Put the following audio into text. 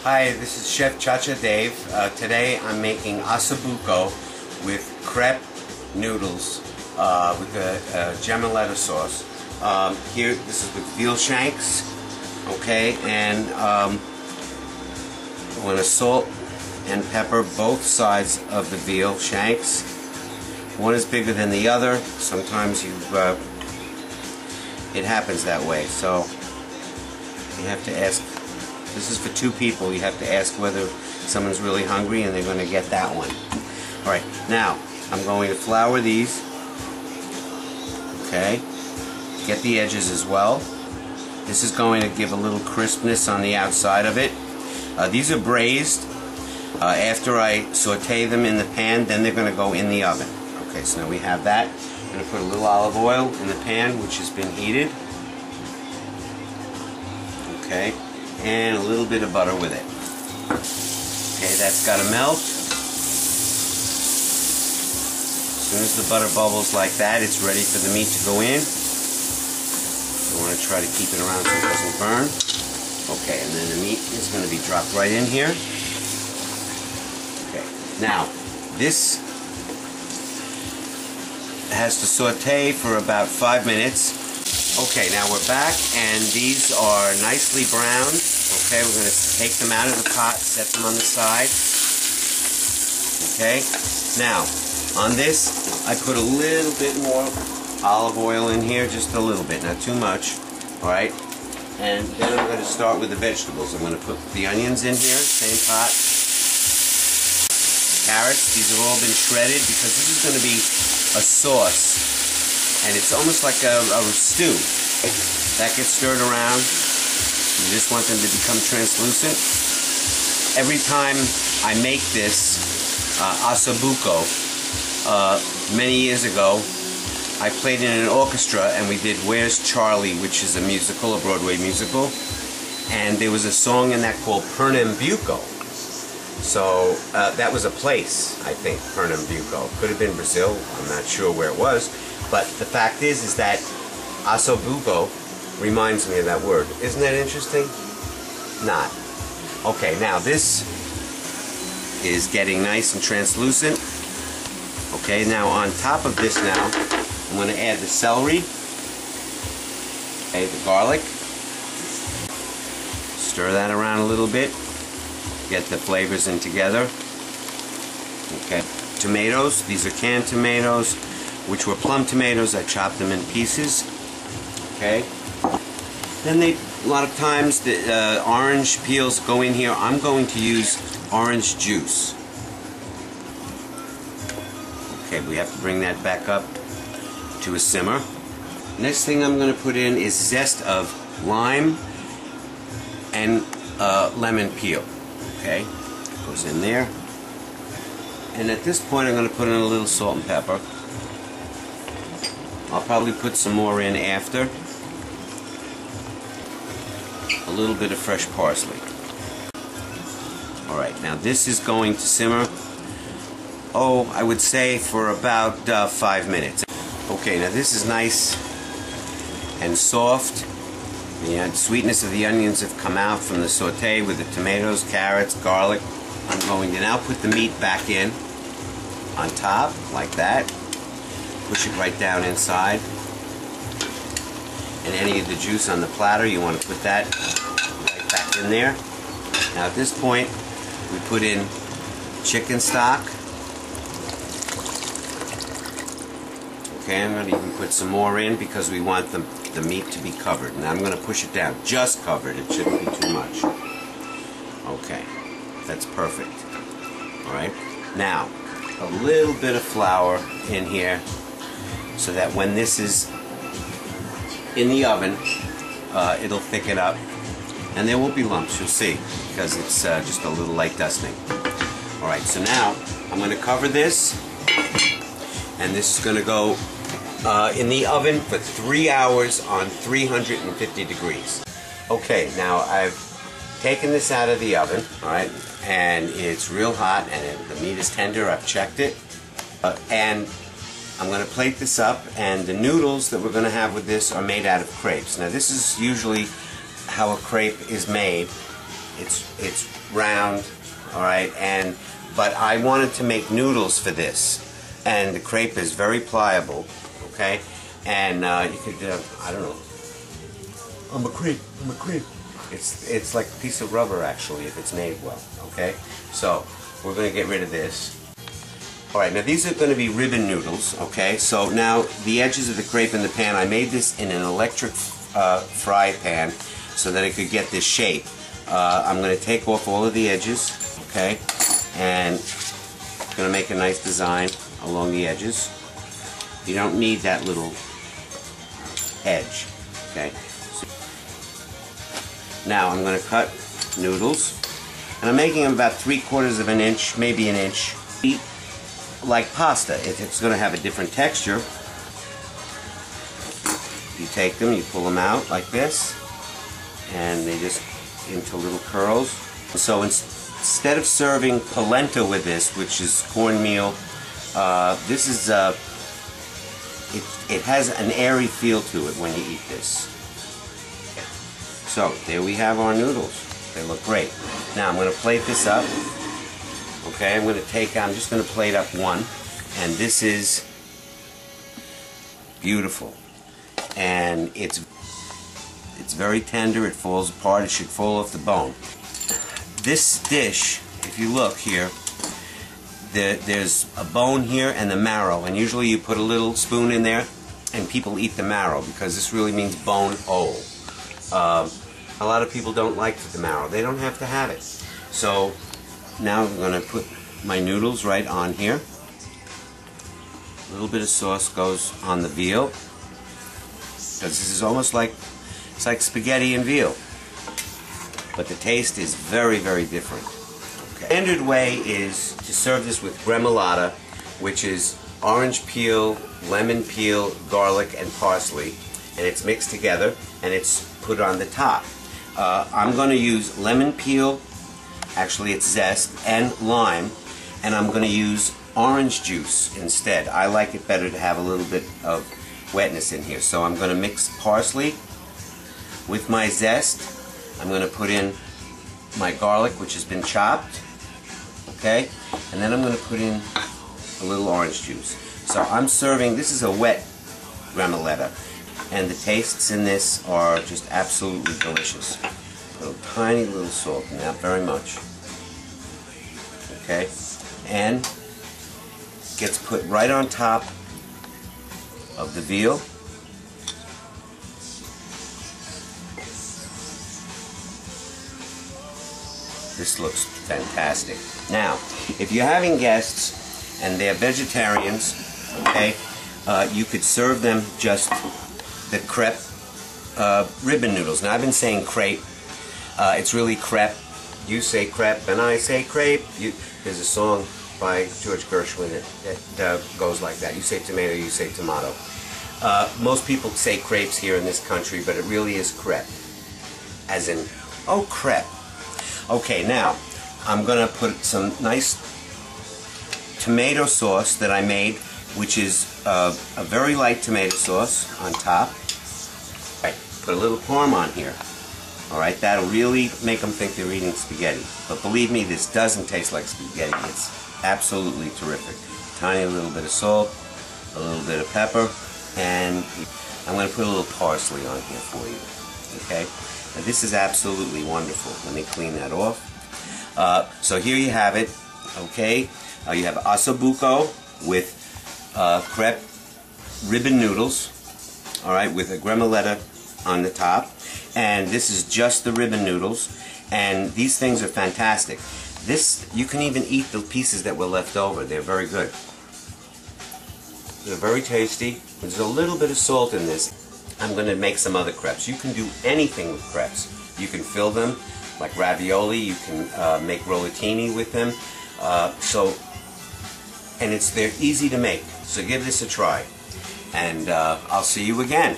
Hi, this is Chef Cha-Cha Dave. Today I'm making Osso Bucco with crepe noodles with a Gremolata sauce. Here, this is with veal shanks, okay, and I'm going to salt and pepper both sides of the veal shanks. One is bigger than the other. Sometimes it happens that way, so you have to ask. This is for two people. You have to ask whether someone's really hungry and they're going to get that one. Alright, now I'm going to flour these. Okay, get the edges as well. This is going to give a little crispness on the outside of it. These are braised. After I saute them in the pan, then they're going to go in the oven. Okay, so now we have that. I'm going to put a little olive oil in the pan, which has been heated. Okay, and a little bit of butter with it. Okay, that's got to melt. As soon as the butter bubbles like that, it's ready for the meat to go in. You want to try to keep it around so it doesn't burn. Okay, and then the meat is going to be dropped right in here. Okay, now this has to saute for about 5 minutes. Okay, now we're back, and these are nicely browned. Okay, we're going to take them out of the pot, set them on the side. Okay, now on this, I put a little bit more olive oil in here, just a little bit, not too much. Alright, and then I'm going to start with the vegetables. I'm going to put the onions in here, same pot. Carrots, these have all been shredded because this is going to be a sauce. And it's almost like a stew. That gets stirred around. You just want them to become translucent. Every time I make this Osso Bucco, many years ago, I played in an orchestra and we did Where's Charlie, which is a musical, a Broadway musical. And there was a song in that called Pernambuco. So that was a place, I think, Pernambuco. Could have been Brazil, I'm not sure where it was. But the fact is that Osso Bucco reminds me of that word. Isn't that interesting? Not. Okay, now this is getting nice and translucent. Okay, now on top of this now, I'm going to add the celery, okay, the garlic. Stir that around a little bit. Get the flavors in together. Okay, tomatoes. These are canned tomatoes, which were plum tomatoes. I chopped them in pieces. Okay. Then a lot of times the orange peels go in here. I'm going to use orange juice. Okay, we have to bring that back up to a simmer. Next thing I'm going to put in is zest of lime and lemon peel. Okay, goes in there. And at this point I'm going to put in a little salt and pepper. I'll probably put some more in after. A little bit of fresh parsley. Alright, now this is going to simmer, I would say for about 5 minutes. Okay, now this is nice and soft. The sweetness of the onions have come out from the saute with the tomatoes, carrots, garlic. I'm going to now put the meat back in on top, like that. Push it right down inside. And any of the juice on the platter, you want to put that right back in there. Now at this point, we put in chicken stock. Okay, I'm going to even put some more in because we want the meat to be covered. And I'm going to push it down. Just covered. It shouldn't be too much. Okay, that's perfect. Alright, now a little bit of flour in here so that when this is in the oven, it'll thicken up. And there won't be lumps, you'll see, because it's just a little light dusting. Alright, so now I'm going to cover this, and this is going to go in the oven for 3 hours on 350 degrees. Okay, now I've taken this out of the oven, alright, and it's real hot, and the meat is tender. I've checked it. And I'm going to plate this up, and the noodles that we're going to have with this are made out of crepes. Now this is usually how a crepe is made. It's round, all right, but I wanted to make noodles for this, and the crepe is very pliable, okay, and you could, I don't know, I'm a crepe. It's like a piece of rubber actually if it's made well, okay. So we're going to get rid of this. All right, now these are going to be ribbon noodles, okay. So now the edges of the crepe in the pan, I made this in an electric fry pan so that I could get this shape. I'm going to take off all of the edges, okay, and I'm going to make a nice design along the edges. You don't need that little edge, okay. So now I'm going to cut noodles, and I'm making them about 3/4 of an inch, maybe an inch. Like pasta, it's going to have a different texture. You take them, you pull them out like this, and they just into little curls. So instead of serving polenta with this, which is cornmeal, this is it has an airy feel to it when you eat this. So there we have our noodles. They look great. Now I'm going to plate this up. Okay, I'm just going to plate up one, and this is beautiful, and it's very tender. It falls apart. It should fall off the bone. This dish, if you look here, there's a bone here and the marrow, and usually you put a little spoon in there, and people eat the marrow because this really means bone whole. A lot of people don't like the marrow. They don't have to have it. So now I'm going to put my noodles right on here. A little bit of sauce goes on the veal, because this is almost like, it's like spaghetti and veal, but the taste is very, very different. Okay. The standard way is to serve this with gremolata, which is orange peel, lemon peel, garlic, and parsley, and it's mixed together and it's put on the top. I'm going to use lemon peel, actually it's zest, and lime, and I'm going to use orange juice instead. I like it better to have a little bit of wetness in here. So I'm going to mix parsley with my zest. I'm going to put in my garlic, which has been chopped, okay, and then I'm going to put in a little orange juice. So I'm serving, this is a wet gremolata, and the tastes in this are just absolutely delicious. A little tiny little salt, not very much, okay, and gets put right on top of the veal. This looks fantastic. Now, if you're having guests and they're vegetarians, okay, you could serve them just the crepe ribbon noodles. Now, I've been saying crepe. It's really crepe. You say crepe and I say crepe. There's a song by George Gershwin that goes like that. You say tomato, you say tomato. Most people say crepes here in this country, but it really is crepe. As in, oh, crepe. Okay, now I'm going to put some nice tomato sauce that I made, which is a very light tomato sauce on top. Right, put a little parm on here. Alright, that'll really make them think they're eating spaghetti. But believe me, this doesn't taste like spaghetti. It's absolutely terrific. Tiny little bit of salt, a little bit of pepper, and I'm going to put a little parsley on here for you. Okay? Now, this is absolutely wonderful. Let me clean that off. So here you have it. Okay? You have Osso Bucco with crepe ribbon noodles. Alright, with a gremolata on the top. And this is just the ribbon noodles, and these things are fantastic. This, you can even eat the pieces that were left over. They're very good. They're very tasty. There's a little bit of salt in this. I'm going to make some other crepes. You can do anything with crepes. You can fill them like ravioli. You can make rollatini with them. And they're easy to make. So give this a try. And I'll see you again.